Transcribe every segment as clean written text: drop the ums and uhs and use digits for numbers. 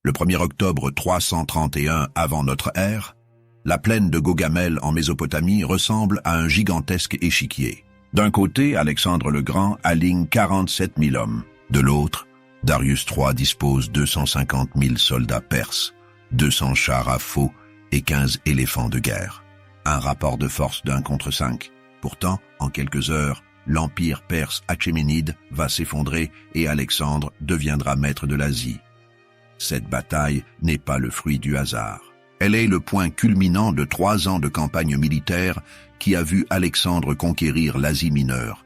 Le 1er octobre 331 avant notre ère, la plaine de Gaugamel en Mésopotamie ressemble à un gigantesque échiquier. D'un côté, Alexandre le Grand aligne 47 000 hommes. De l'autre, Darius III dispose 250 000 soldats perses, 200 chars à faux et 15 éléphants de guerre. Un rapport de force d'1 contre 5. Pourtant, en quelques heures, l'empire perse achéménide va s'effondrer et Alexandre deviendra maître de l'Asie. Cette bataille n'est pas le fruit du hasard. Elle est le point culminant de 3 ans de campagne militaire qui a vu Alexandre conquérir l'Asie mineure,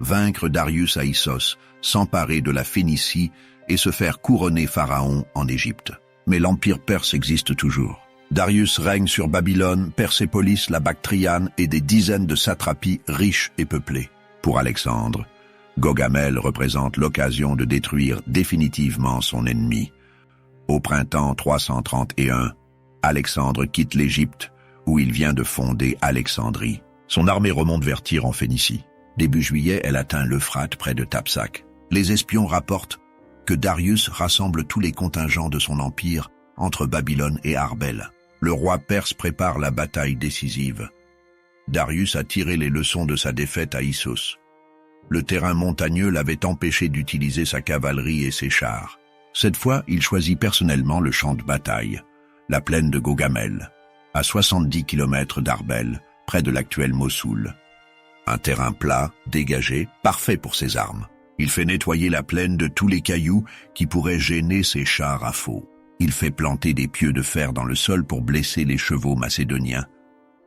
vaincre Darius à Issos, s'emparer de la Phénicie et se faire couronner pharaon en Égypte. Mais l'empire perse existe toujours. Darius règne sur Babylone, Persépolis, la Bactriane et des dizaines de satrapies riches et peuplées. Pour Alexandre, Gaugamel représente l'occasion de détruire définitivement son ennemi. Au printemps 331, Alexandre quitte l'Égypte, où il vient de fonder Alexandrie. Son armée remonte vers Tyr en Phénicie. Début juillet, elle atteint l'Euphrate près de Tapsac. Les espions rapportent que Darius rassemble tous les contingents de son empire entre Babylone et Arbel. Le roi perse prépare la bataille décisive. Darius a tiré les leçons de sa défaite à Issos. Le terrain montagneux l'avait empêché d'utiliser sa cavalerie et ses chars. Cette fois, il choisit personnellement le champ de bataille, la plaine de Gaugamel, à 70 km d'Arbel, près de l'actuel Mossoul. Un terrain plat, dégagé, parfait pour ses armes. Il fait nettoyer la plaine de tous les cailloux qui pourraient gêner ses chars à faux. Il fait planter des pieux de fer dans le sol pour blesser les chevaux macédoniens.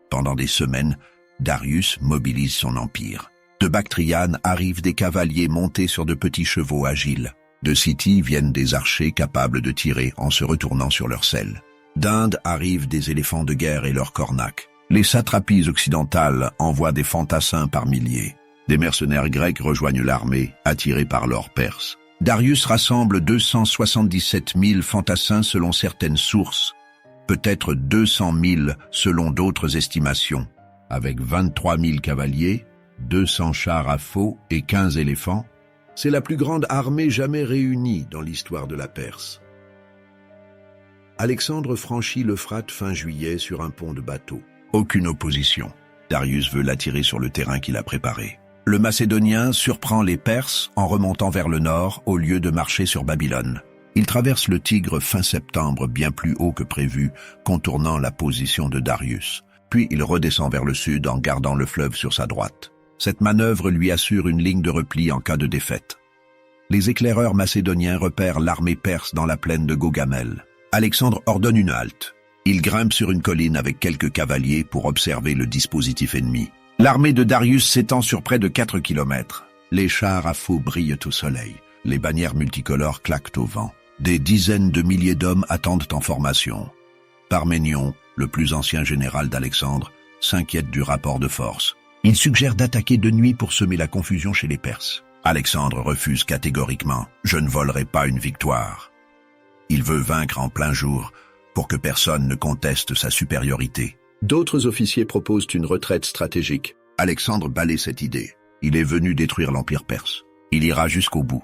Pendant des semaines, Darius mobilise son empire. De Bactriane arrivent des cavaliers montés sur de petits chevaux agiles. De Scythie viennent des archers capables de tirer en se retournant sur leurs selles. D'Inde arrivent des éléphants de guerre et leurs cornacs. Les satrapies occidentales envoient des fantassins par milliers. Des mercenaires grecs rejoignent l'armée, attirés par l'or perse. Darius rassemble 277 000 fantassins selon certaines sources, peut-être 200 000 selon d'autres estimations. Avec 23 000 cavaliers, 200 chars à faux et 15 éléphants, c'est la plus grande armée jamais réunie dans l'histoire de la Perse. Alexandre franchit l'Euphrate fin juillet sur un pont de bateau. Aucune opposition. Darius veut l'attirer sur le terrain qu'il a préparé. Le Macédonien surprend les Perses en remontant vers le nord au lieu de marcher sur Babylone. Il traverse le Tigre fin septembre bien plus haut que prévu, contournant la position de Darius. Puis il redescend vers le sud en gardant le fleuve sur sa droite. Cette manœuvre lui assure une ligne de repli en cas de défaite. Les éclaireurs macédoniens repèrent l'armée perse dans la plaine de Gaugamel. Alexandre ordonne une halte. Il grimpe sur une colline avec quelques cavaliers pour observer le dispositif ennemi. L'armée de Darius s'étend sur près de 4 kilomètres. Les chars à faux brillent au soleil. Les bannières multicolores claquent au vent. Des dizaines de milliers d'hommes attendent en formation. Parménion, le plus ancien général d'Alexandre, s'inquiète du rapport de force. Il suggère d'attaquer de nuit pour semer la confusion chez les Perses. Alexandre refuse catégoriquement. « Je ne volerai pas une victoire ». Il veut vaincre en plein jour pour que personne ne conteste sa supériorité. D'autres officiers proposent une retraite stratégique. Alexandre balaie cette idée. Il est venu détruire l'empire perse. Il ira jusqu'au bout.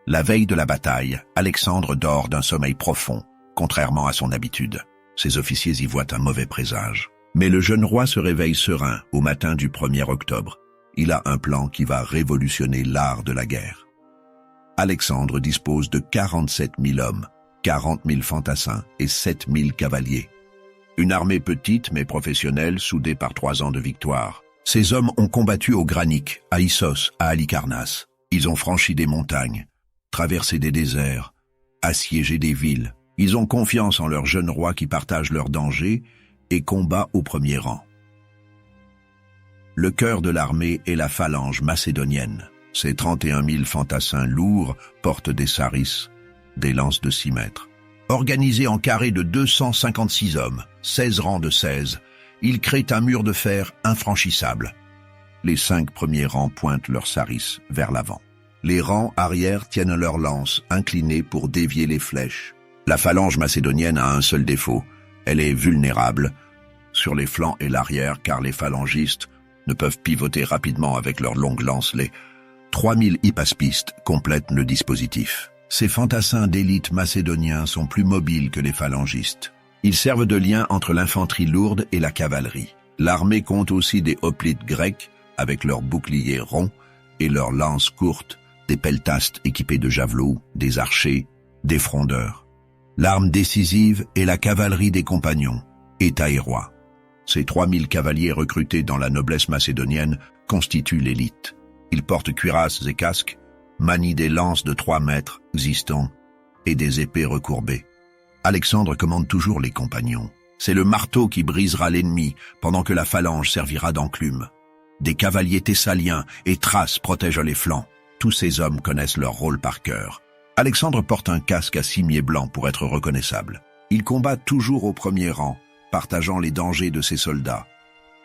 La veille de la bataille, Alexandre dort d'un sommeil profond, contrairement à son habitude. Ses officiers y voient un mauvais présage. Mais le jeune roi se réveille serein au matin du 1er octobre. Il a un plan qui va révolutionner l'art de la guerre. Alexandre dispose de 47 000 hommes, 40 000 fantassins et 7 000 cavaliers. Une armée petite mais professionnelle soudée par 3 ans de victoire. Ces hommes ont combattu au Granique, à Issos, à Halicarnasse. Ils ont franchi des montagnes, traversé des déserts, assiégé des villes. Ils ont confiance en leur jeune roi qui partage leurs dangers et combat au premier rang. Le cœur de l'armée est la phalange macédonienne. Ces 31 000 fantassins lourds portent des saris, des lances de 6 mètres. Organisés en carré de 256 hommes, 16 rangs de 16, ils créent un mur de fer infranchissable. Les 5 premiers rangs pointent leurs saris vers l'avant. Les rangs arrière tiennent leurs lances inclinées pour dévier les flèches. La phalange macédonienne a un seul défaut. Elle est vulnérable sur les flancs et l'arrière car les phalangistes ne peuvent pivoter rapidement avec leurs longues lances. Les 3000 hypaspistes complètent le dispositif. Ces fantassins d'élite macédoniens sont plus mobiles que les phalangistes. Ils servent de lien entre l'infanterie lourde et la cavalerie. L'armée compte aussi des hoplites grecs, avec leurs boucliers ronds et leurs lances courtes, des peltastes équipés de javelots, des archers, des frondeurs. L'arme décisive est la cavalerie des compagnons, État et roi. Ces 3000 cavaliers recrutés dans la noblesse macédonienne constituent l'élite. Ils portent cuirasses et casques, manient des lances de 3 mètres, zistons, et des épées recourbées. Alexandre commande toujours les compagnons. C'est le marteau qui brisera l'ennemi, pendant que la phalange servira d'enclume. Des cavaliers thessaliens et thraces protègent les flancs. Tous ces hommes connaissent leur rôle par cœur. Alexandre porte un casque à cimier blanc pour être reconnaissable. Il combat toujours au premier rang, partageant les dangers de ses soldats.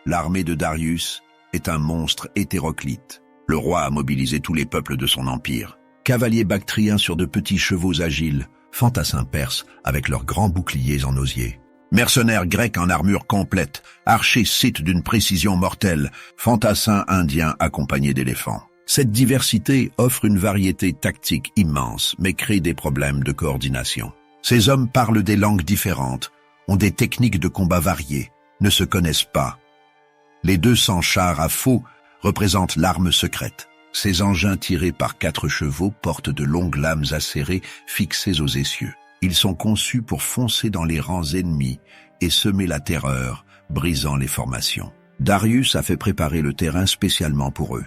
L'armée de Darius est un monstre hétéroclite. Le roi a mobilisé tous les peuples de son empire. Cavaliers bactriens sur de petits chevaux agiles, fantassins perses avec leurs grands boucliers en osier. Mercenaires grecs en armure complète, archers scythes d'une précision mortelle, fantassins indiens accompagnés d'éléphants. Cette diversité offre une variété tactique immense, mais crée des problèmes de coordination. Ces hommes parlent des langues différentes, ont des techniques de combat variées, ne se connaissent pas. Les 200 chars à faux représentent l'arme secrète. Ces engins tirés par 4 chevaux portent de longues lames acérées fixées aux essieux. Ils sont conçus pour foncer dans les rangs ennemis et semer la terreur, brisant les formations. Darius a fait préparer le terrain spécialement pour eux.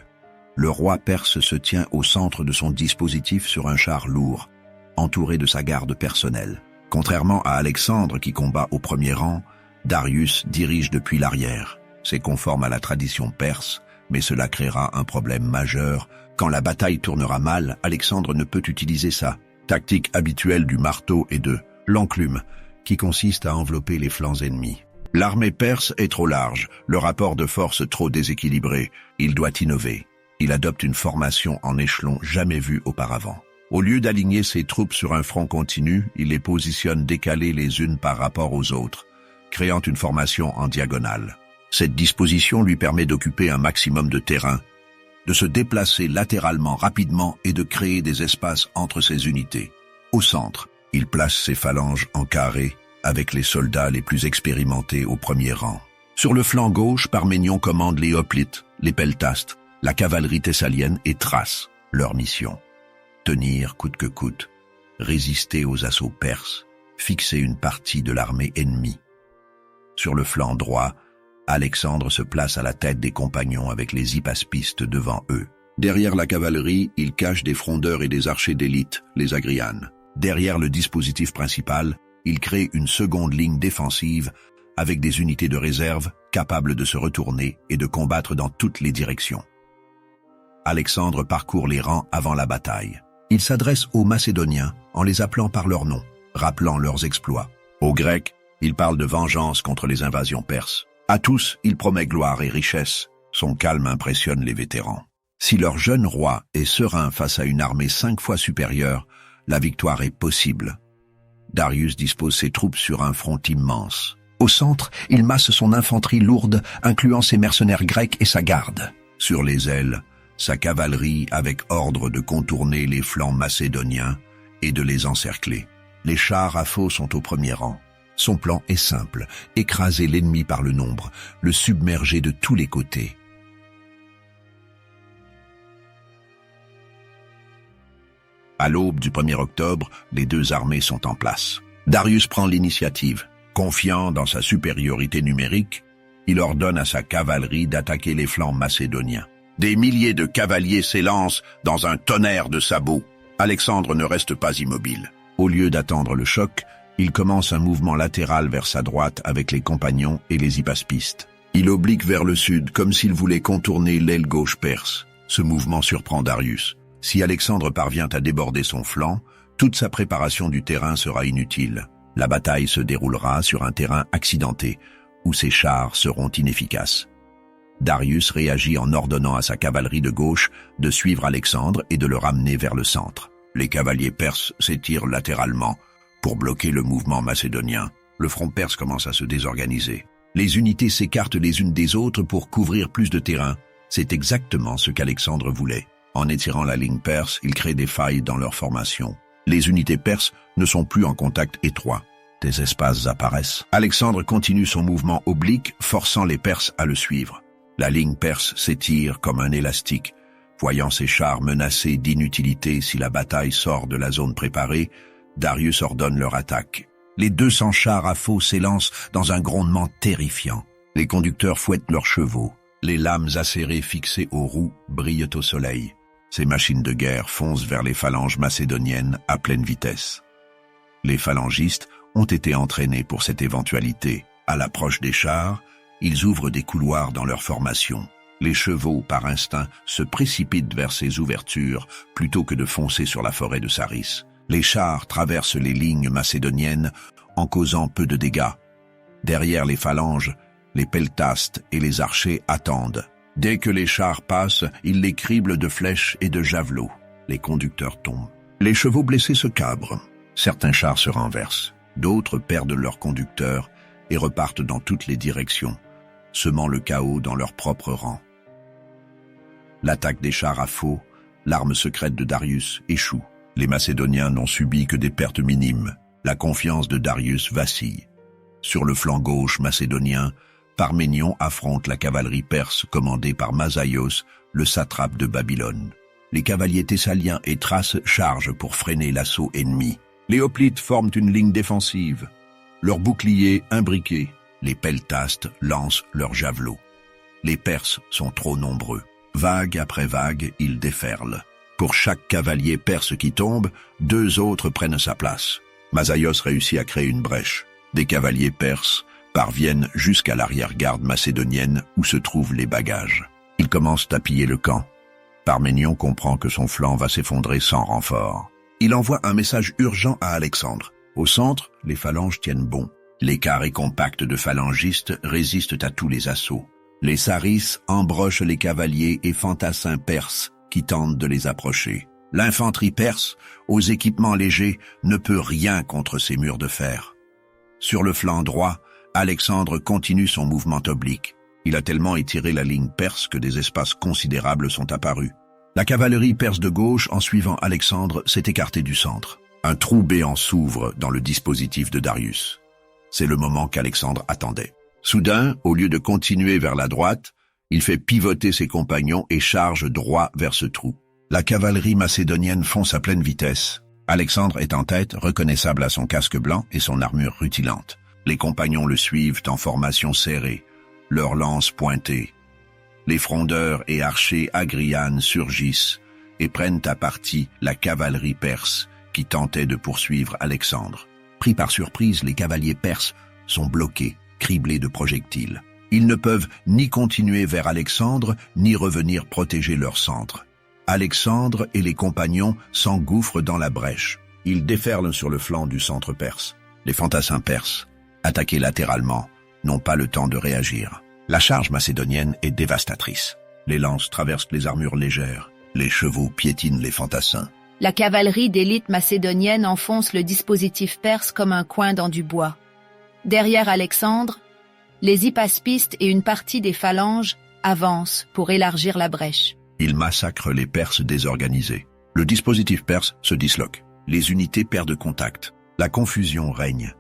Le roi perse se tient au centre de son dispositif sur un char lourd, entouré de sa garde personnelle. Contrairement à Alexandre qui combat au premier rang, Darius dirige depuis l'arrière. C'est conforme à la tradition perse, mais cela créera un problème majeur. Quand la bataille tournera mal, Alexandre ne peut utiliser sa tactique habituelle du marteau et de l'enclume, qui consiste à envelopper les flancs ennemis. L'armée perse est trop large, le rapport de force trop déséquilibré. Il doit innover. Il adopte une formation en échelon jamais vue auparavant. Au lieu d'aligner ses troupes sur un front continu, il les positionne décalées les unes par rapport aux autres, créant une formation en diagonale. Cette disposition lui permet d'occuper un maximum de terrain, de se déplacer latéralement rapidement et de créer des espaces entre ses unités. Au centre, il place ses phalanges en carré, avec les soldats les plus expérimentés au premier rang. Sur le flanc gauche, Parménion commande les hoplites, les peltastes, la cavalerie thessalienne et Thrace. Leur mission: tenir coûte que coûte, résister aux assauts perses, fixer une partie de l'armée ennemie. Sur le flanc droit, Alexandre se place à la tête des compagnons avec les hypaspistes devant eux. Derrière la cavalerie, il cache des frondeurs et des archers d'élite, les agrianes. Derrière le dispositif principal, il crée une seconde ligne défensive avec des unités de réserve capables de se retourner et de combattre dans toutes les directions. Alexandre parcourt les rangs avant la bataille. Il s'adresse aux Macédoniens en les appelant par leur nom, rappelant leurs exploits. Aux Grecs, il parle de vengeance contre les invasions perses. À tous, il promet gloire et richesse. Son calme impressionne les vétérans. Si leur jeune roi est serein face à une armée 5 fois supérieure, la victoire est possible. Darius dispose ses troupes sur un front immense. Au centre, il masse son infanterie lourde, incluant ses mercenaires grecs et sa garde. Sur les ailes, sa cavalerie avec ordre de contourner les flancs macédoniens et de les encercler. Les chars à faux sont au premier rang. Son plan est simple, écraser l'ennemi par le nombre, le submerger de tous les côtés. À l'aube du 1er octobre, les 2 armées sont en place. Darius prend l'initiative. Confiant dans sa supériorité numérique, il ordonne à sa cavalerie d'attaquer les flancs macédoniens. Des milliers de cavaliers s'élancent dans un tonnerre de sabots. Alexandre ne reste pas immobile. Au lieu d'attendre le choc, il commence un mouvement latéral vers sa droite avec les compagnons et les hypaspistes. Il oblique vers le sud comme s'il voulait contourner l'aile gauche perse. Ce mouvement surprend Darius. Si Alexandre parvient à déborder son flanc, toute sa préparation du terrain sera inutile. La bataille se déroulera sur un terrain accidenté, où ses chars seront inefficaces. Darius réagit en ordonnant à sa cavalerie de gauche de suivre Alexandre et de le ramener vers le centre. Les cavaliers perses s'étirent latéralement pour bloquer le mouvement macédonien. Le front perse commence à se désorganiser. Les unités s'écartent les unes des autres pour couvrir plus de terrain. C'est exactement ce qu'Alexandre voulait. En étirant la ligne perse, il crée des failles dans leur formation. Les unités perses ne sont plus en contact étroit. Des espaces apparaissent. Alexandre continue son mouvement oblique, forçant les Perses à le suivre. La ligne perse s'étire comme un élastique. Voyant ses chars menacés d'inutilité si la bataille sort de la zone préparée, Darius ordonne leur attaque. Les 200 chars à faux s'élancent dans un grondement terrifiant. Les conducteurs fouettent leurs chevaux. Les lames acérées fixées aux roues brillent au soleil. Ces machines de guerre foncent vers les phalanges macédoniennes à pleine vitesse. Les phalangistes ont été entraînés pour cette éventualité. À l'approche des chars, ils ouvrent des couloirs dans leur formation. Les chevaux, par instinct, se précipitent vers ces ouvertures plutôt que de foncer sur la forêt de Saris. Les chars traversent les lignes macédoniennes en causant peu de dégâts. Derrière les phalanges, les peltastes et les archers attendent. Dès que les chars passent, ils les criblent de flèches et de javelots. Les conducteurs tombent. Les chevaux blessés se cabrent. Certains chars se renversent. D'autres perdent leurs conducteurs et repartent dans toutes les directions, semant le chaos dans leur propre rang. L'attaque des chars à faux, l'arme secrète de Darius, échoue. Les Macédoniens n'ont subi que des pertes minimes. La confiance de Darius vacille. Sur le flanc gauche macédonien, Parménion affronte la cavalerie perse commandée par Masaïos, le satrape de Babylone. Les cavaliers thessaliens et thraces chargent pour freiner l'assaut ennemi. Les hoplites forment une ligne défensive. Leurs boucliers imbriqués, les peltastes lancent leurs javelots. Les Perses sont trop nombreux. Vague après vague, ils déferlent. Pour chaque cavalier perse qui tombe, 2 autres prennent sa place. Masaïos réussit à créer une brèche. Des cavaliers perses parviennent jusqu'à l'arrière-garde macédonienne où se trouvent les bagages. Ils commencent à piller le camp. Parménion comprend que son flanc va s'effondrer sans renfort. Il envoie un message urgent à Alexandre. Au centre, les phalanges tiennent bon. Les carrés compacts de phalangistes résistent à tous les assauts. Les saris embrochent les cavaliers et fantassins perses qui tentent de les approcher. L'infanterie perse, aux équipements légers, ne peut rien contre ces murs de fer. Sur le flanc droit, Alexandre continue son mouvement oblique. Il a tellement étiré la ligne perse que des espaces considérables sont apparus. La cavalerie perse de gauche, en suivant Alexandre, s'est écartée du centre. Un trou béant s'ouvre dans le dispositif de Darius. C'est le moment qu'Alexandre attendait. Soudain, au lieu de continuer vers la droite, il fait pivoter ses compagnons et charge droit vers ce trou. La cavalerie macédonienne fonce à pleine vitesse. Alexandre est en tête, reconnaissable à son casque blanc et son armure rutilante. Les compagnons le suivent en formation serrée, leurs lances pointées. Les frondeurs et archers agrianes surgissent et prennent à partie la cavalerie perse qui tentait de poursuivre Alexandre. Pris par surprise, les cavaliers perses sont bloqués, criblés de projectiles. Ils ne peuvent ni continuer vers Alexandre, ni revenir protéger leur centre. Alexandre et les compagnons s'engouffrent dans la brèche. Ils déferlent sur le flanc du centre perse. Les fantassins perses, attaqués latéralement, n'ont pas le temps de réagir. La charge macédonienne est dévastatrice. Les lances traversent les armures légères. Les chevaux piétinent les fantassins. La cavalerie d'élite macédonienne enfonce le dispositif perse comme un coin dans du bois. Derrière Alexandre, les hypaspistes et une partie des phalanges avancent pour élargir la brèche. Ils massacrent les Perses désorganisés. Le dispositif perse se disloque. Les unités perdent contact. La confusion règne.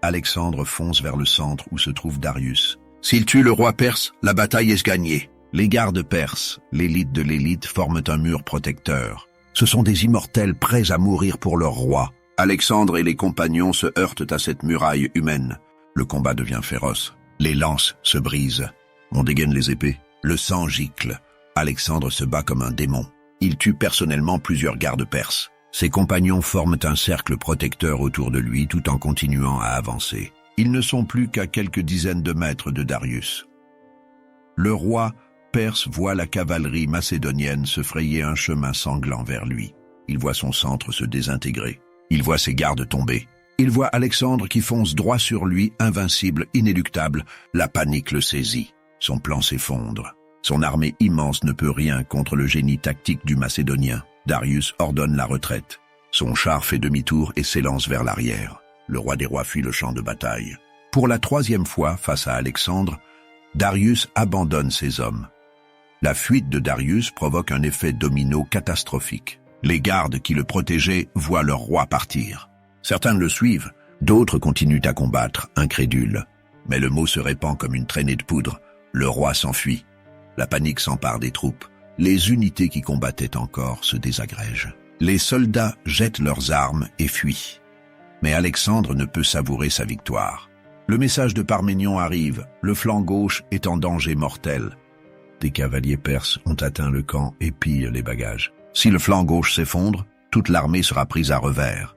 Alexandre fonce vers le centre où se trouve Darius. S'il tue le roi perse, la bataille est gagnée. Les gardes perses, l'élite de l'élite, forment un mur protecteur. Ce sont des immortels prêts à mourir pour leur roi. Alexandre et les compagnons se heurtent à cette muraille humaine. Le combat devient féroce. Les lances se brisent. On dégaine les épées. Le sang gicle. Alexandre se bat comme un démon. Il tue personnellement plusieurs gardes perses. Ses compagnons forment un cercle protecteur autour de lui tout en continuant à avancer. Ils ne sont plus qu'à quelques dizaines de mètres de Darius. Le roi perse voit la cavalerie macédonienne se frayer un chemin sanglant vers lui. Il voit son centre se désintégrer. Il voit ses gardes tomber. Il voit Alexandre qui fonce droit sur lui, invincible, inéluctable. La panique le saisit. Son plan s'effondre. Son armée immense ne peut rien contre le génie tactique du Macédonien. Darius ordonne la retraite. Son char fait demi-tour et s'élance vers l'arrière. Le roi des rois fuit le champ de bataille. Pour la 3e fois face à Alexandre, Darius abandonne ses hommes. La fuite de Darius provoque un effet domino catastrophique. Les gardes qui le protégeaient voient leur roi partir. Certains le suivent, d'autres continuent à combattre, incrédules. Mais le mot se répand comme une traînée de poudre. Le roi s'enfuit. La panique s'empare des troupes. Les unités qui combattaient encore se désagrègent. Les soldats jettent leurs armes et fuient. Mais Alexandre ne peut savourer sa victoire. Le message de Parménion arrive, le flanc gauche est en danger mortel. Des cavaliers perses ont atteint le camp et pillent les bagages. Si le flanc gauche s'effondre, toute l'armée sera prise à revers.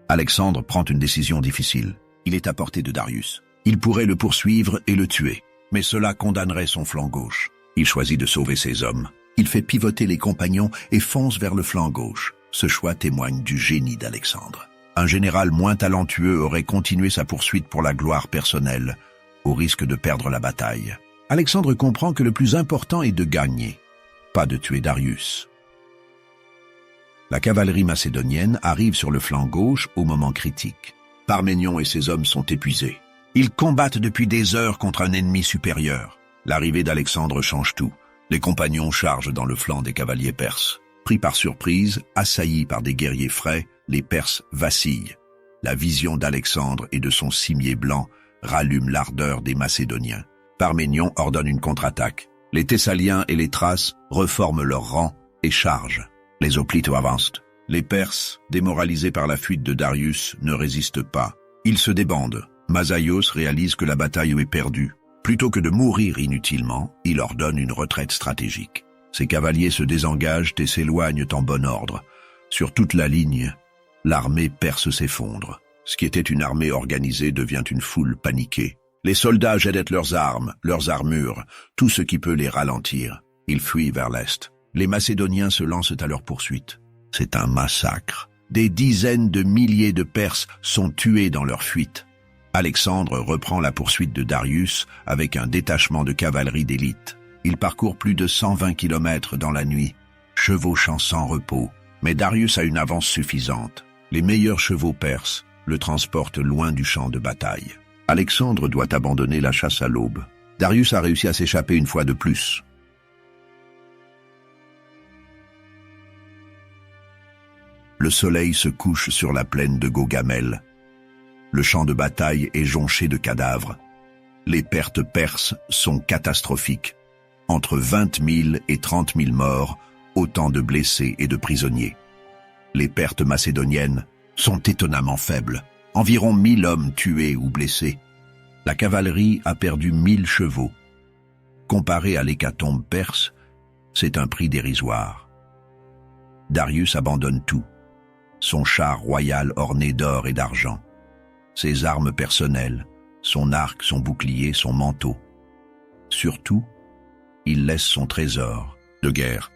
Alexandre prend une décision difficile. Il est à portée de Darius. Il pourrait le poursuivre et le tuer, mais cela condamnerait son flanc gauche. Il choisit de sauver ses hommes. Il fait pivoter les compagnons et fonce vers le flanc gauche. Ce choix témoigne du génie d'Alexandre. Un général moins talentueux aurait continué sa poursuite pour la gloire personnelle, au risque de perdre la bataille. Alexandre comprend que le plus important est de gagner, pas de tuer Darius. La cavalerie macédonienne arrive sur le flanc gauche au moment critique. Parménion et ses hommes sont épuisés. Ils combattent depuis des heures contre un ennemi supérieur. L'arrivée d'Alexandre change tout. Les compagnons chargent dans le flanc des cavaliers perses. Pris par surprise, assaillis par des guerriers frais, les Perses vacillent. La vision d'Alexandre et de son cimier blanc rallume l'ardeur des Macédoniens. Parménion ordonne une contre-attaque. Les Thessaliens et les Thraces reforment leurs rangs et chargent. Les Hoplites avancent. Les Perses, démoralisés par la fuite de Darius, ne résistent pas. Ils se débandent. Masaïos réalise que la bataille est perdue. Plutôt que de mourir inutilement, il ordonne une retraite stratégique. Ses cavaliers se désengagent et s'éloignent en bon ordre. Sur toute la ligne, l'armée perse s'effondre. Ce qui était une armée organisée devient une foule paniquée. Les soldats jettent leurs armes, leurs armures, tout ce qui peut les ralentir. Ils fuient vers l'est. Les Macédoniens se lancent à leur poursuite. C'est un massacre. Des dizaines de milliers de Perses sont tués dans leur fuite. Alexandre reprend la poursuite de Darius avec un détachement de cavalerie d'élite. Il parcourt plus de 120 kilomètres dans la nuit, chevauchant sans repos. Mais Darius a une avance suffisante. Les meilleurs chevaux perses le transportent loin du champ de bataille. Alexandre doit abandonner la chasse à l'aube. Darius a réussi à s'échapper une fois de plus. Le soleil se couche sur la plaine de Gaugamel. Le champ de bataille est jonché de cadavres. Les pertes perses sont catastrophiques. Entre 20 000 et 30 000 morts, autant de blessés et de prisonniers. Les pertes macédoniennes sont étonnamment faibles. Environ 1000 hommes tués ou blessés. La cavalerie a perdu 1000 chevaux. Comparé à l'hécatombe perse, c'est un prix dérisoire. Darius abandonne tout. Son char royal orné d'or et d'argent. Ses armes personnelles, son arc, son bouclier, son manteau. Surtout, il laisse son trésor de guerre,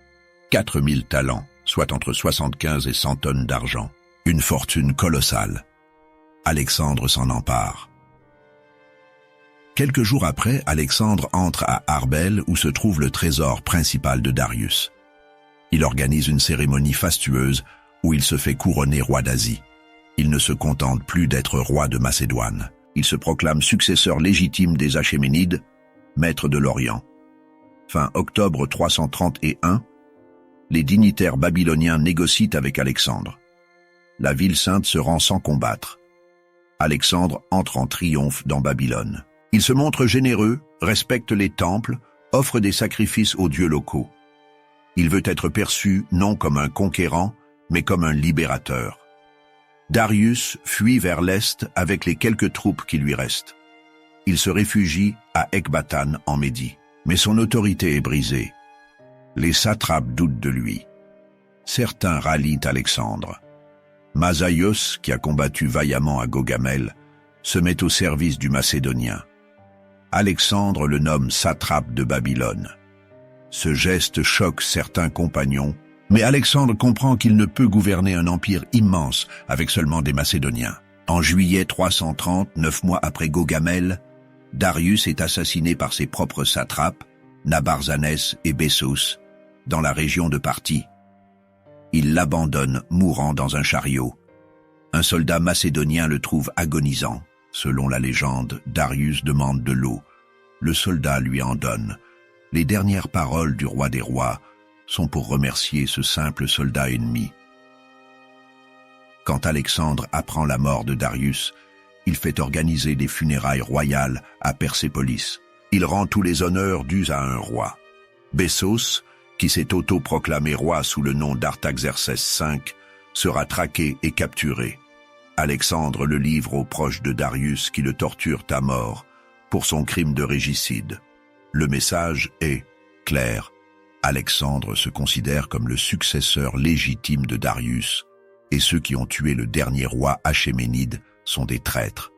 4000 talents, soit entre 75 et 100 tonnes d'argent. Une fortune colossale. Alexandre s'en empare. Quelques jours après, Alexandre entre à Arbel où se trouve le trésor principal de Darius. Il organise une cérémonie fastueuse où il se fait couronner roi d'Asie. Il ne se contente plus d'être roi de Macédoine. Il se proclame successeur légitime des Achéménides, maître de l'Orient. Fin octobre 331, les dignitaires babyloniens négocient avec Alexandre. La ville sainte se rend sans combattre. Alexandre entre en triomphe dans Babylone. Il se montre généreux, respecte les temples, offre des sacrifices aux dieux locaux. Il veut être perçu non comme un conquérant, mais comme un libérateur. Darius fuit vers l'est avec les quelques troupes qui lui restent. Il se réfugie à Ecbatane en Médie. Mais son autorité est brisée. Les satrapes doutent de lui. Certains rallient Alexandre. Masaïos, qui a combattu vaillamment à Gaugamel, se met au service du Macédonien. Alexandre le nomme satrape de Babylone. Ce geste choque certains compagnons, mais Alexandre comprend qu'il ne peut gouverner un empire immense avec seulement des Macédoniens. En juillet 330, 9 mois après Gaugamel, Darius est assassiné par ses propres satrapes, Nabarzanès et Bessos, dans la région de Parthie. Il l'abandonne mourant dans un chariot. Un soldat macédonien le trouve agonisant. Selon la légende, Darius demande de l'eau. Le soldat lui en donne. Les dernières paroles du roi des rois sont pour remercier ce simple soldat ennemi. Quand Alexandre apprend la mort de Darius, il fait organiser des funérailles royales à Persépolis. Il rend tous les honneurs dus à un roi. Bessos, qui s'est auto-proclamé roi sous le nom d'Artaxerxès V, sera traqué et capturé. Alexandre le livre aux proches de Darius qui le torturent à mort pour son crime de régicide. Le message est clair. Alexandre se considère comme le successeur légitime de Darius, et ceux qui ont tué le dernier roi Achéménide sont des traîtres.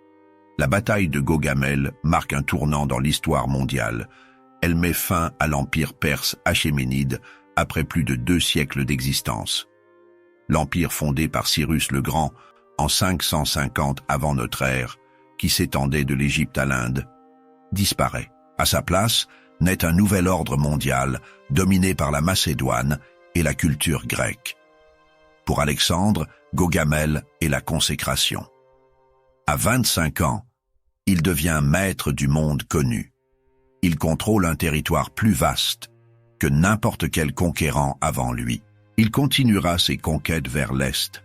La bataille de Gaugamel marque un tournant dans l'histoire mondiale. Elle met fin à l'empire perse achéménide après plus de 2 siècles d'existence. L'empire fondé par Cyrus le Grand en 550 avant notre ère, qui s'étendait de l'Égypte à l'Inde, disparaît. À sa place, naît un nouvel ordre mondial dominé par la Macédoine et la culture grecque. Pour Alexandre, Gaugamel est la consécration. À 25 ans, il devient maître du monde connu. Il contrôle un territoire plus vaste que n'importe quel conquérant avant lui. Il continuera ses conquêtes vers l'Est,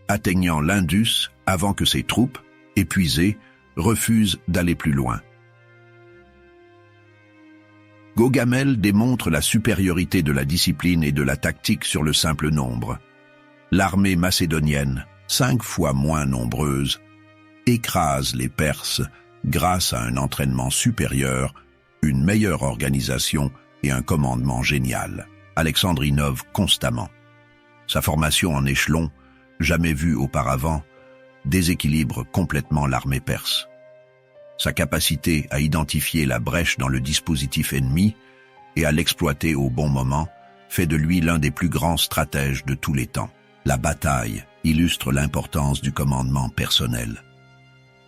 atteignant l'Indus avant que ses troupes, épuisées, refusent d'aller plus loin. Gaugamel démontre la supériorité de la discipline et de la tactique sur le simple nombre. L'armée macédonienne, 5 fois moins nombreuse, écrase les Perses grâce à un entraînement supérieur, une meilleure organisation et un commandement génial. Alexandre innove constamment. Sa formation en échelon, jamais vue auparavant, déséquilibre complètement l'armée perse. Sa capacité à identifier la brèche dans le dispositif ennemi et à l'exploiter au bon moment fait de lui l'un des plus grands stratèges de tous les temps. La bataille illustre l'importance du commandement personnel.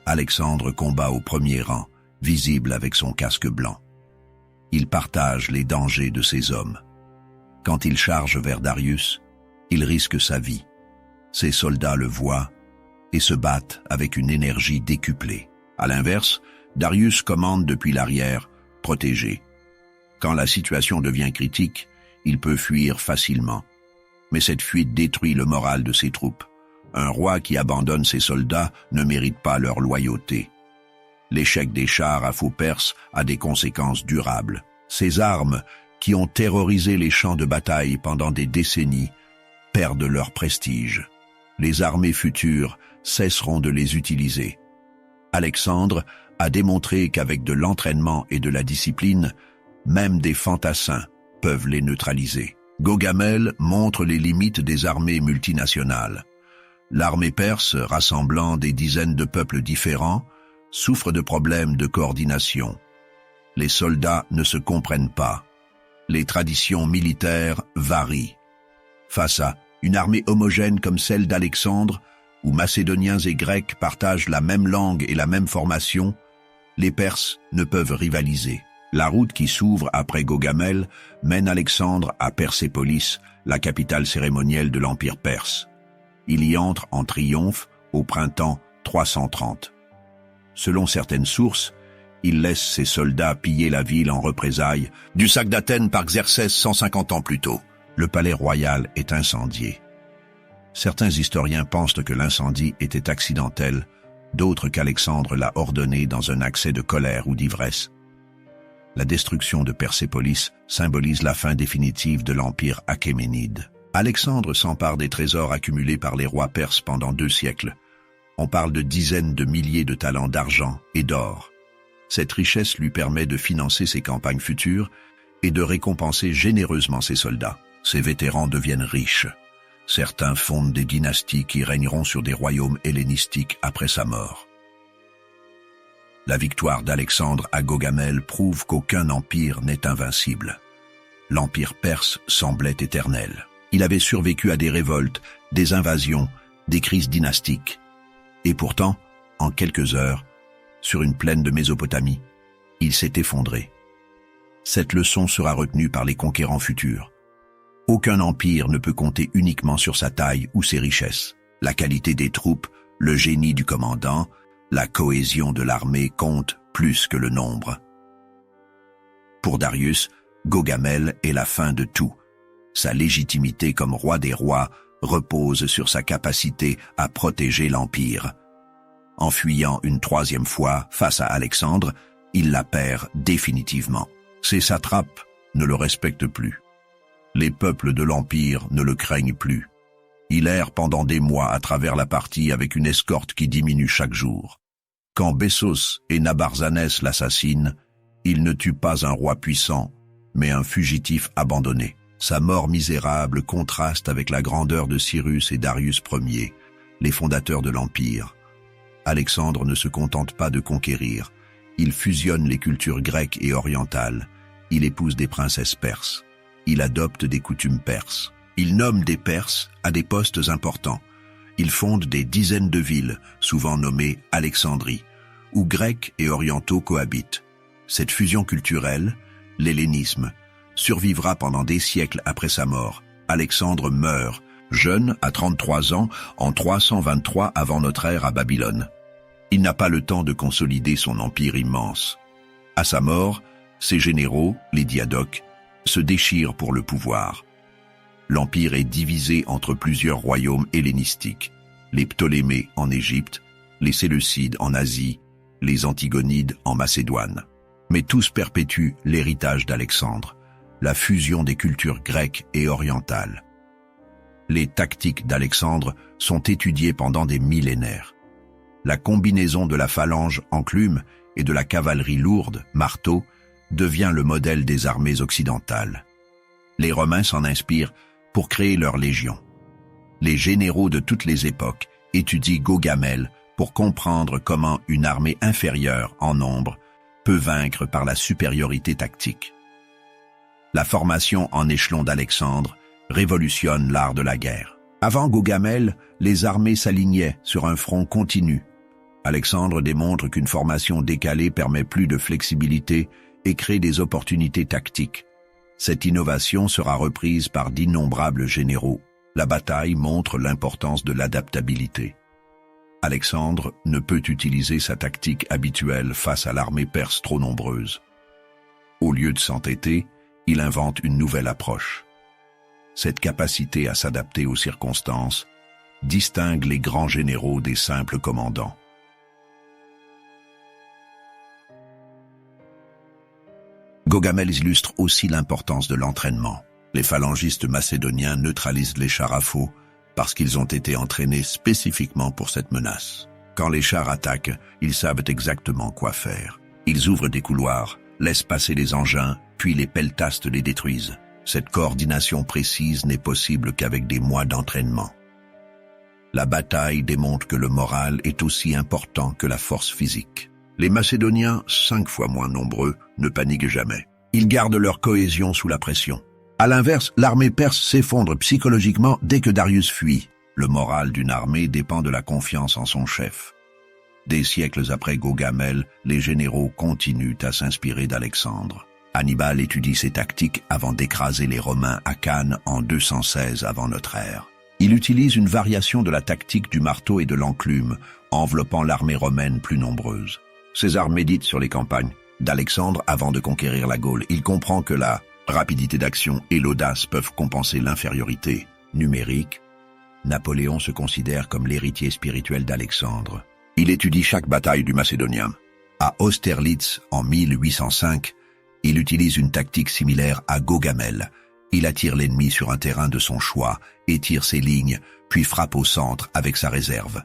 Alexandre combat au premier rang, visible avec son casque blanc. Il partage les dangers de ses hommes. Quand il charge vers Darius, il risque sa vie. Ses soldats le voient et se battent avec une énergie décuplée. À l'inverse, Darius commande depuis l'arrière, protégé. Quand la situation devient critique, il peut fuir facilement. Mais cette fuite détruit le moral de ses troupes. Un roi qui abandonne ses soldats ne mérite pas leur loyauté. L'échec des chars à faux perses a des conséquences durables. Ces armes, qui ont terrorisé les champs de bataille pendant des décennies, perdent leur prestige. Les armées futures cesseront de les utiliser. Alexandre a démontré qu'avec de l'entraînement et de la discipline, même des fantassins peuvent les neutraliser. Gaugamel montre les limites des armées multinationales. L'armée perse, rassemblant des dizaines de peuples différents, souffre de problèmes de coordination. Les soldats ne se comprennent pas. Les traditions militaires varient. Face à une armée homogène comme celle d'Alexandre, où Macédoniens et Grecs partagent la même langue et la même formation, les Perses ne peuvent rivaliser. La route qui s'ouvre après Gaugamel mène Alexandre à Persépolis, la capitale cérémonielle de l'Empire perse. Il y entre en triomphe au printemps 330. Selon certaines sources, il laisse ses soldats piller la ville en représailles du sac d'Athènes par Xerxès 150 ans plus tôt. Le palais royal est incendié. Certains historiens pensent que l'incendie était accidentel, d'autres qu'Alexandre l'a ordonné dans un accès de colère ou d'ivresse. La destruction de Persépolis symbolise la fin définitive de l'empire achéménide. Alexandre s'empare des trésors accumulés par les rois perses pendant 2 siècles. On parle de dizaines de milliers de talents d'argent et d'or. Cette richesse lui permet de financer ses campagnes futures et de récompenser généreusement ses soldats. Ses vétérans deviennent riches. Certains fondent des dynasties qui régneront sur des royaumes hellénistiques après sa mort. La victoire d'Alexandre à Gaugamel prouve qu'aucun empire n'est invincible. L'empire perse semblait éternel. Il avait survécu à des révoltes, des invasions, des crises dynastiques. Et pourtant, en quelques heures, sur une plaine de Mésopotamie, il s'est effondré. Cette leçon sera retenue par les conquérants futurs. Aucun empire ne peut compter uniquement sur sa taille ou ses richesses. La qualité des troupes, le génie du commandant, la cohésion de l'armée comptent plus que le nombre. Pour Darius, Gaugamel est la fin de tout. Sa légitimité comme roi des rois repose sur sa capacité à protéger l'Empire. En fuyant une troisième fois face à Alexandre, il la perd définitivement. Ses satrapes ne le respectent plus. Les peuples de l'Empire ne le craignent plus. Il erre pendant des mois à travers la partie avec une escorte qui diminue chaque jour. Quand Bessos et Nabarzanès l'assassinent, il ne tue pas un roi puissant, mais un fugitif abandonné. Sa mort misérable contraste avec la grandeur de Cyrus et Darius Ier, les fondateurs de l'Empire. Alexandre ne se contente pas de conquérir. Il fusionne les cultures grecques et orientales. Il épouse des princesses perses. Il adopte des coutumes perses. Il nomme des Perses à des postes importants. Il fonde des dizaines de villes, souvent nommées Alexandrie, où Grecs et Orientaux cohabitent. Cette fusion culturelle, l'hellénisme, survivra pendant des siècles après sa mort. Alexandre meurt, jeune, à 33 ans, en 323 avant notre ère à Babylone. Il n'a pas le temps de consolider son empire immense. À sa mort, ses généraux, les diadoques, se déchirent pour le pouvoir. L'empire est divisé entre plusieurs royaumes hellénistiques, les Ptolémées en Égypte, les Séleucides en Asie, les Antigonides en Macédoine. Mais tous perpétuent l'héritage d'Alexandre, la fusion des cultures grecques et orientales. Les tactiques d'Alexandre sont étudiées pendant des millénaires. La combinaison de la phalange enclume et de la cavalerie lourde, marteau, devient le modèle des armées occidentales. Les Romains s'en inspirent pour créer leurs légions. Les généraux de toutes les époques étudient Gaugamel pour comprendre comment une armée inférieure en nombre peut vaincre par la supériorité tactique. La formation en échelon d'Alexandre révolutionne l'art de la guerre. Avant Gaugamel, les armées s'alignaient sur un front continu. Alexandre démontre qu'une formation décalée permet plus de flexibilité et crée des opportunités tactiques. Cette innovation sera reprise par d'innombrables généraux. La bataille montre l'importance de l'adaptabilité. Alexandre ne peut utiliser sa tactique habituelle face à l'armée perse trop nombreuse. Au lieu de s'entêter, il invente une nouvelle approche. Cette capacité à s'adapter aux circonstances distingue les grands généraux des simples commandants. Gaugamel illustre aussi l'importance de l'entraînement. Les phalangistes macédoniens neutralisent les chars à faux parce qu'ils ont été entraînés spécifiquement pour cette menace. Quand les chars attaquent, ils savent exactement quoi faire. Ils ouvrent des couloirs, laissent passer les engins, puis les peltastes les détruisent. Cette coordination précise n'est possible qu'avec des mois d'entraînement. La bataille démontre que le moral est aussi important que la force physique. Les Macédoniens, 5 fois moins nombreux, ne paniquent jamais. Ils gardent leur cohésion sous la pression. À l'inverse, l'armée perse s'effondre psychologiquement dès que Darius fuit. Le moral d'une armée dépend de la confiance en son chef. Des siècles après Gaugamel, les généraux continuent à s'inspirer d'Alexandre. Hannibal étudie ses tactiques avant d'écraser les Romains à Cannes en 216 avant notre ère. Il utilise une variation de la tactique du marteau et de l'enclume, enveloppant l'armée romaine plus nombreuse. César médite sur les campagnes d'Alexandre avant de conquérir la Gaule. Il comprend que la rapidité d'action et l'audace peuvent compenser l'infériorité numérique. Napoléon se considère comme l'héritier spirituel d'Alexandre. Il étudie chaque bataille du Macédonien. À Austerlitz, en 1805, il utilise une tactique similaire à Gaugamel. Il attire l'ennemi sur un terrain de son choix, étire ses lignes, puis frappe au centre avec sa réserve.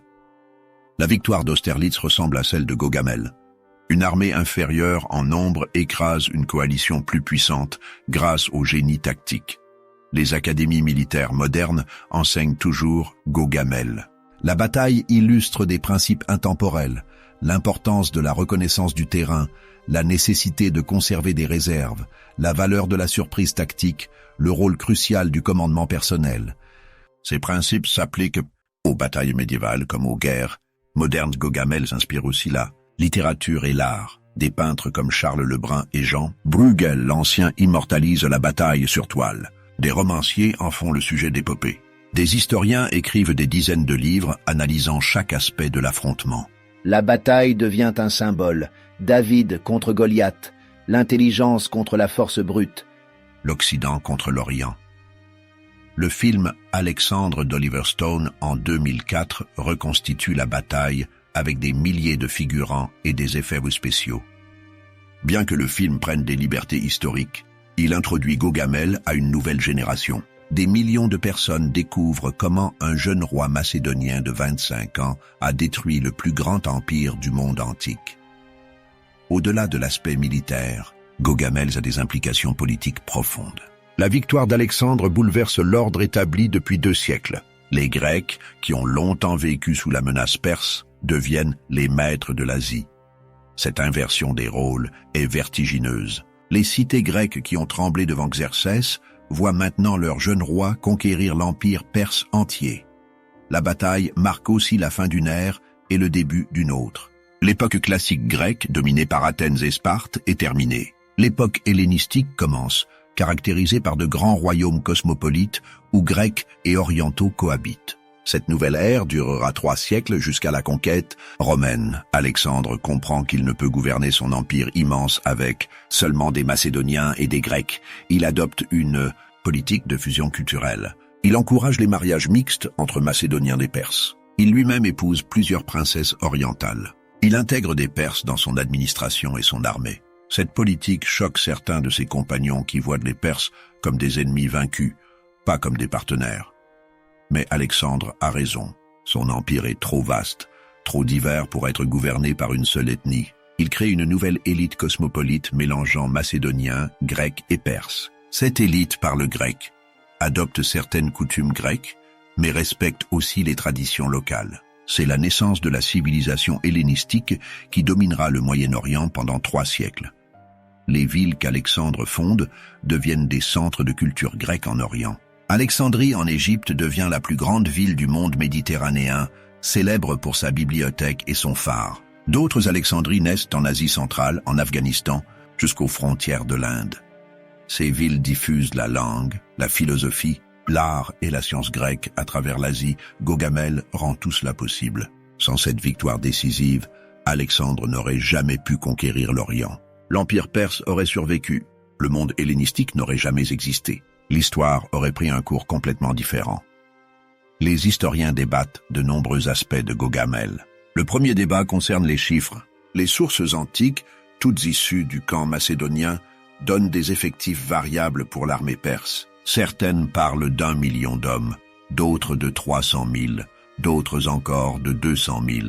La victoire d'Austerlitz ressemble à celle de Gaugamel. Une armée inférieure en nombre écrase une coalition plus puissante grâce au génie tactique. Les académies militaires modernes enseignent toujours Gaugamel. La bataille illustre des principes intemporels, l'importance de la reconnaissance du terrain, la nécessité de conserver des réserves, la valeur de la surprise tactique, le rôle crucial du commandement personnel. Ces principes s'appliquent aux batailles médiévales comme aux guerres modernes. Gaugamel s'inspire aussi la littérature et l'art. Des peintres comme Charles Lebrun et Jean Bruegel l'Ancien immortalisent la bataille sur toile. Des romanciers en font le sujet d'épopées. Des historiens écrivent des dizaines de livres analysant chaque aspect de l'affrontement. La bataille devient un symbole. David contre Goliath, l'intelligence contre la force brute. L'Occident contre l'Orient. Le film Alexandre d'Oliver Stone en 2004 reconstitue la bataille avec des milliers de figurants et des effets spéciaux. Bien que le film prenne des libertés historiques, il introduit Gaugamel à une nouvelle génération. Des millions de personnes découvrent comment un jeune roi macédonien de 25 ans a détruit le plus grand empire du monde antique. Au-delà de l'aspect militaire, Gaugamel a des implications politiques profondes. La victoire d'Alexandre bouleverse l'ordre établi depuis 2 siècles. Les Grecs, qui ont longtemps vécu sous la menace perse, deviennent les maîtres de l'Asie. Cette inversion des rôles est vertigineuse. Les cités grecques qui ont tremblé devant Xerxès voient maintenant leur jeune roi conquérir l'empire perse entier. La bataille marque aussi la fin d'une ère et le début d'une autre. L'époque classique grecque, dominée par Athènes et Sparte, est terminée. L'époque hellénistique commence, caractérisée par de grands royaumes cosmopolites où Grecs et Orientaux cohabitent. Cette nouvelle ère durera 3 siècles jusqu'à la conquête romaine. Alexandre comprend qu'il ne peut gouverner son empire immense avec seulement des Macédoniens et des Grecs. Il adopte une politique de fusion culturelle. Il encourage les mariages mixtes entre Macédoniens et Perses. Il lui-même épouse plusieurs princesses orientales. Il intègre des Perses dans son administration et son armée. Cette politique choque certains de ses compagnons qui voient les Perses comme des ennemis vaincus, pas comme des partenaires. Mais Alexandre a raison. Son empire est trop vaste, trop divers pour être gouverné par une seule ethnie. Il crée une nouvelle élite cosmopolite mélangeant macédoniens, grecs et perses. Cette élite parle grec, adopte certaines coutumes grecques, mais respecte aussi les traditions locales. C'est la naissance de la civilisation hellénistique qui dominera le Moyen-Orient pendant 3 siècles. Les villes qu'Alexandre fonde deviennent des centres de culture grecque en Orient. Alexandrie en Égypte devient la plus grande ville du monde méditerranéen, célèbre pour sa bibliothèque et son phare. D'autres Alexandries naissent en Asie centrale, en Afghanistan, jusqu'aux frontières de l'Inde. Ces villes diffusent la langue, la philosophie, l'art et la science grecque à travers l'Asie. Gaugamel rend tout cela possible. Sans cette victoire décisive, Alexandre n'aurait jamais pu conquérir l'Orient. L'empire perse aurait survécu. Le monde hellénistique n'aurait jamais existé. L'histoire aurait pris un cours complètement différent. Les historiens débattent de nombreux aspects de Gaugamel. Le premier débat concerne les chiffres. Les sources antiques, toutes issues du camp macédonien, donnent des effectifs variables pour l'armée perse. Certaines parlent d'1 million d'hommes, d'autres de 300 000, d'autres encore de 200 000.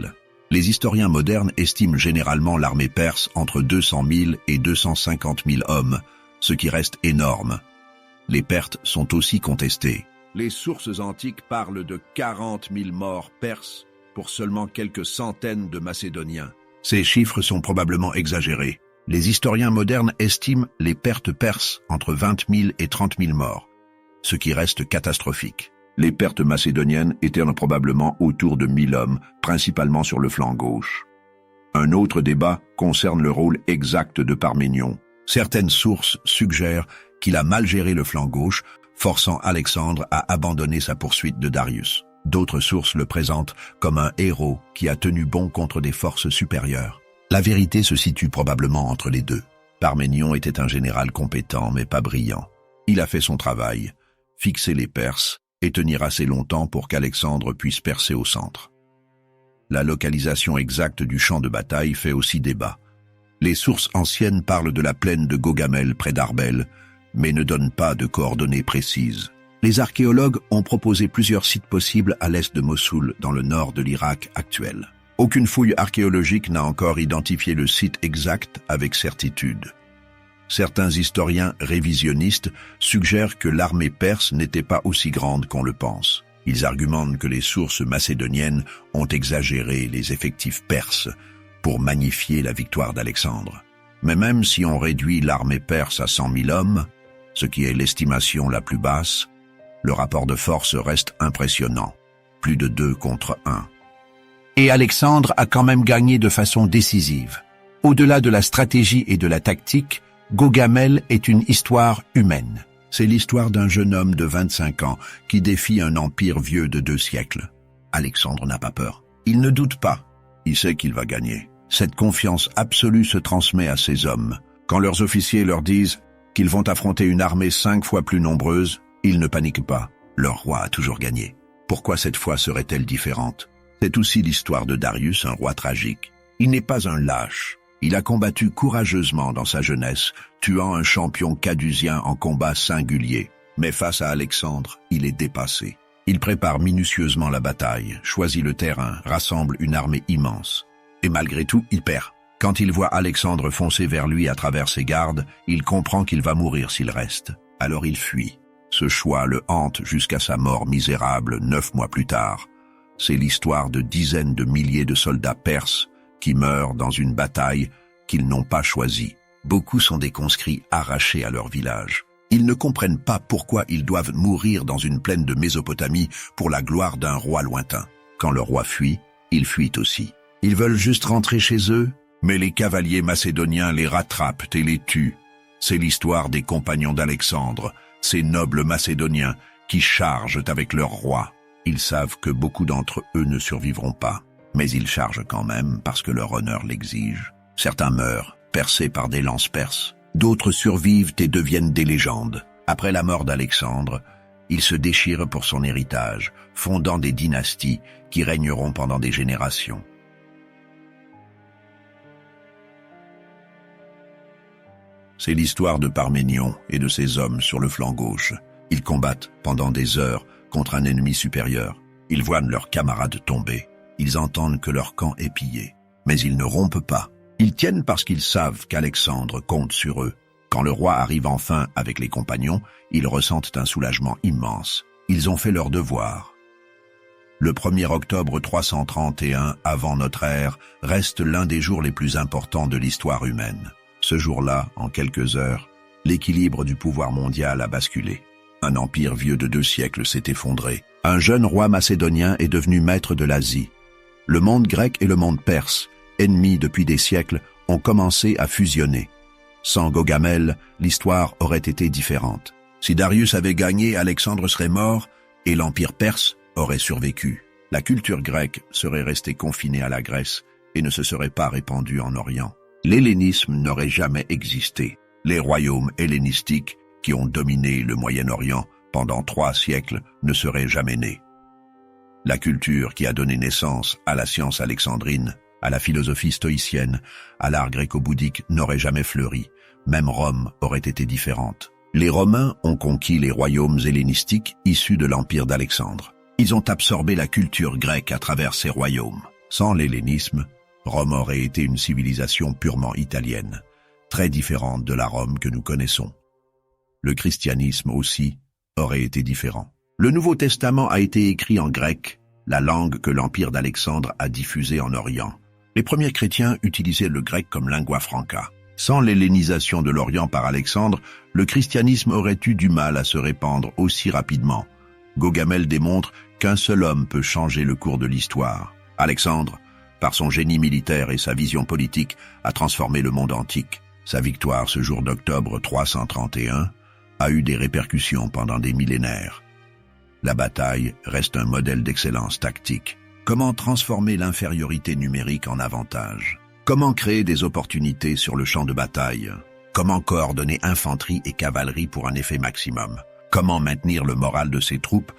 Les historiens modernes estiment généralement l'armée perse entre 200 000 et 250 000 hommes, ce qui reste énorme. Les pertes sont aussi contestées. Les sources antiques parlent de 40 000 morts perses pour seulement quelques centaines de Macédoniens. Ces chiffres sont probablement exagérés. Les historiens modernes estiment les pertes perses entre 20 000 et 30 000 morts, ce qui reste catastrophique. Les pertes macédoniennes étaient probablement autour de 1000 hommes, principalement sur le flanc gauche. Un autre débat concerne le rôle exact de Parménion. Certaines sources suggèrent qu'il a mal géré le flanc gauche, forçant Alexandre à abandonner sa poursuite de Darius. D'autres sources le présentent comme un héros qui a tenu bon contre des forces supérieures. La vérité se situe probablement entre les deux. Parménion était un général compétent mais pas brillant. Il a fait son travail, fixer les Perses et tenir assez longtemps pour qu'Alexandre puisse percer au centre. La localisation exacte du champ de bataille fait aussi débat. Les sources anciennes parlent de la plaine de Gaugamel près d'Arbel, mais ne donnent pas de coordonnées précises. Les archéologues ont proposé plusieurs sites possibles à l'est de Mossoul, dans le nord de l'Irak actuel. Aucune fouille archéologique n'a encore identifié le site exact avec certitude. Certains historiens révisionnistes suggèrent que l'armée perse n'était pas aussi grande qu'on le pense. Ils argumentent que les sources macédoniennes ont exagéré les effectifs perses pour magnifier la victoire d'Alexandre. Mais même si on réduit l'armée perse à 100 000 hommes, ce qui est l'estimation la plus basse, le rapport de force reste impressionnant, plus de 2 contre 1. Et Alexandre a quand même gagné de façon décisive. Au-delà de la stratégie et de la tactique, Gaugamel est une histoire humaine. C'est l'histoire d'un jeune homme de 25 ans qui défie un empire vieux de 2 siècles. Alexandre n'a pas peur. Il ne doute pas. Il sait qu'il va gagner. Cette confiance absolue se transmet à ses hommes. Quand leurs officiers leur disent qu'ils vont affronter une armée 5 fois plus nombreuse, ils ne paniquent pas. Leur roi a toujours gagné. Pourquoi cette fois serait-elle différente? C'est aussi l'histoire de Darius, un roi tragique. Il n'est pas un lâche. Il a combattu courageusement dans sa jeunesse, tuant un champion cadusien en combat singulier. Mais face à Alexandre, il est dépassé. Il prépare minutieusement la bataille, choisit le terrain, rassemble une armée immense. Et malgré tout, il perd. Quand il voit Alexandre foncer vers lui à travers ses gardes, il comprend qu'il va mourir s'il reste. Alors il fuit. Ce choix le hante jusqu'à sa mort misérable 9 mois plus tard. C'est l'histoire de dizaines de milliers de soldats perses qui meurent dans une bataille qu'ils n'ont pas choisie. Beaucoup sont des conscrits arrachés à leur village. Ils ne comprennent pas pourquoi ils doivent mourir dans une plaine de Mésopotamie pour la gloire d'un roi lointain. Quand le roi fuit, ils fuient aussi. Ils veulent juste rentrer chez eux, mais les cavaliers macédoniens les rattrapent et les tuent. C'est l'histoire des compagnons d'Alexandre, ces nobles macédoniens qui chargent avec leur roi. Ils savent que beaucoup d'entre eux ne survivront pas, mais ils chargent quand même parce que leur honneur l'exige. Certains meurent, percés par des lances perses. D'autres survivent et deviennent des légendes. Après la mort d'Alexandre, il se déchire pour son héritage, fondant des dynasties qui régneront pendant des générations. C'est l'histoire de Parménion et de ses hommes sur le flanc gauche. Ils combattent pendant des heures contre un ennemi supérieur. Ils voient leurs camarades tomber. Ils entendent que leur camp est pillé. Mais ils ne rompent pas. Ils tiennent parce qu'ils savent qu'Alexandre compte sur eux. Quand le roi arrive enfin avec les compagnons, ils ressentent un soulagement immense. Ils ont fait leur devoir. Le 1er octobre 331 avant notre ère reste l'un des jours les plus importants de l'histoire humaine. Ce jour-là, en quelques heures, l'équilibre du pouvoir mondial a basculé. Un empire vieux de 2 siècles s'est effondré. Un jeune roi macédonien est devenu maître de l'Asie. Le monde grec et le monde perse, ennemis depuis des siècles, ont commencé à fusionner. Sans Gogamel, l'histoire aurait été différente. Si Darius avait gagné, Alexandre serait mort et l'empire perse aurait survécu. La culture grecque serait restée confinée à la Grèce et ne se serait pas répandue en Orient. L'hellénisme n'aurait jamais existé. Les royaumes hellénistiques qui ont dominé le Moyen-Orient pendant 3 siècles ne seraient jamais nés. La culture qui a donné naissance à la science alexandrine, à la philosophie stoïcienne, à l'art gréco-bouddhique n'aurait jamais fleuri. Même Rome aurait été différente. Les Romains ont conquis les royaumes hellénistiques issus de l'empire d'Alexandre. Ils ont absorbé la culture grecque à travers ces royaumes. Sans l'hellénisme, Rome aurait été une civilisation purement italienne, très différente de la Rome que nous connaissons. Le christianisme aussi aurait été différent. Le Nouveau Testament a été écrit en grec, la langue que l'empire d'Alexandre a diffusée en Orient. Les premiers chrétiens utilisaient le grec comme lingua franca. Sans l'hellénisation de l'Orient par Alexandre, le christianisme aurait eu du mal à se répandre aussi rapidement. Gogamel démontre qu'un seul homme peut changer le cours de l'histoire. Alexandre, par son génie militaire et sa vision politique, a transformé le monde antique. Sa victoire ce jour d'octobre 331 a eu des répercussions pendant des millénaires. La bataille reste un modèle d'excellence tactique. Comment transformer l'infériorité numérique en avantage? Comment créer des opportunités sur le champ de bataille? Comment coordonner infanterie et cavalerie pour un effet maximum? Comment maintenir le moral de ses troupes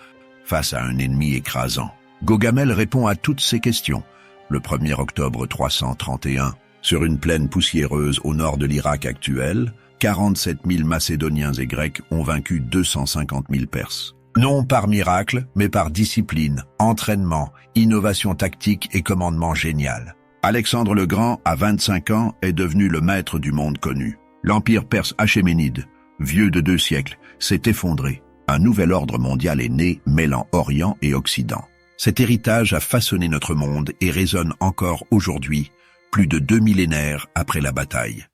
face à un ennemi écrasant? Gogamel répond à toutes ces questions. Le 1er octobre 331, sur une plaine poussiéreuse au nord de l'Irak actuel, 47 000 Macédoniens et Grecs ont vaincu 250 000 Perses. Non par miracle, mais par discipline, entraînement, innovation tactique et commandement génial. Alexandre le Grand, à 25 ans, est devenu le maître du monde connu. L'empire perse achéménide, vieux de 2 siècles, s'est effondré. Un nouvel ordre mondial est né, mêlant Orient et Occident. Cet héritage a façonné notre monde et résonne encore aujourd'hui, plus de 2 millénaires après la bataille.